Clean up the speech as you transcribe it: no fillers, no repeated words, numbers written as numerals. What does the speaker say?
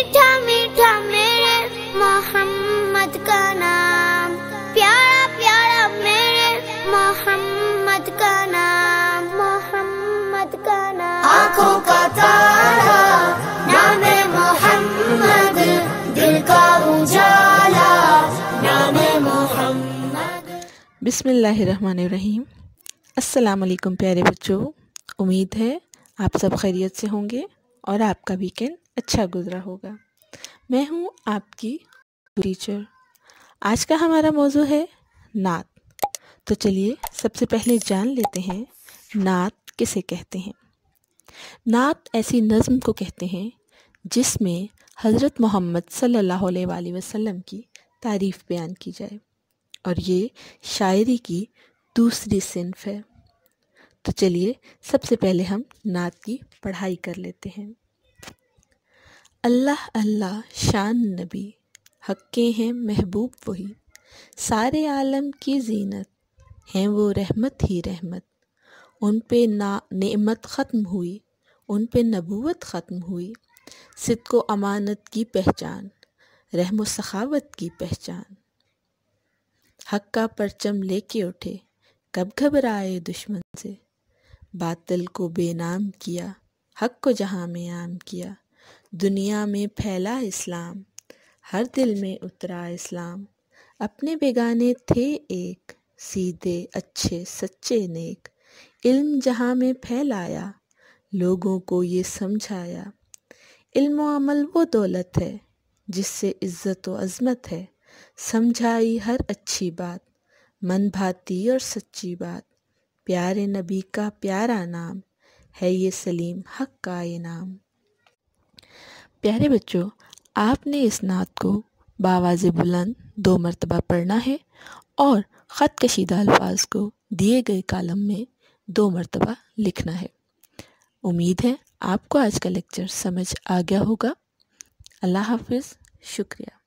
میٹھا میٹھا میرے محمد کا نام، پیارا پیارا میرے محمد کا نام، محمد کا نام۔ آنکھوں کا تارا نام محمد، دل کا اجالا نام محمد۔ بسم اللہ الرحمن الرحیم۔ السلام علیکم پیارے بچوں، امید ہے آپ سب خیریت سے ہوں گے اور آپ کا ویکینڈ اچھا گزرا ہوگا۔ میں ہوں آپ کی ٹیچر۔ آج کا ہمارا موضوع ہے نعت۔ تو چلیے سب سے پہلے جان لیتے ہیں نعت کسے کہتے ہیں۔ نعت ایسی نظم کو کہتے ہیں جس میں حضرت محمد صلی اللہ علیہ وآلہ وسلم کی تعریف بیان کی جائے، اور یہ شاعری کی دوسری صنف ہے۔ تو چلیے سب سے پہلے ہم نعت کی پڑھائی کر لیتے ہیں۔ اللہ اللہ شان نبی، حق کے ہیں محبوب وہی، سارے عالم کی زینت ہیں وہ رحمت ہی رحمت۔ ان پہ نعمت ختم ہوئی، ان پہ نبوت ختم ہوئی، صدق و امانت کی پہچان، رحم و سخاوت کی پہچان۔ حق کا پرچم لے کے اٹھے، کب گھبرائے دشمن سے، باطل کو بے نام کیا، حق کو جہاں میں عام کیا۔ دنیا میں پھیلا اسلام، ہر دل میں اترا اسلام، اپنے بیگانے تھے ایک، سیدھے اچھے سچے نیک۔ علم جہاں میں پھیلایا، لوگوں کو یہ سمجھایا، علم و عمل وہ دولت ہے جس سے عزت و عظمت ہے۔ سمجھائی ہر اچھی بات، من بھاتی اور سچی بات، پیارے نبی کا پیارا نام ہے یہ سلیم حق کا انعام۔ پیارے بچوں، آپ نے اس نعت کو بآواز بلند 2 مرتبہ پڑھنا ہے اور خط کشیدہ الفاظ کو دیے گئے کالم میں 2 مرتبہ لکھنا ہے۔ امید ہے آپ کو آج کا لیکچر سمجھ آ گیا ہوگا۔ اللہ حافظ، شکریہ۔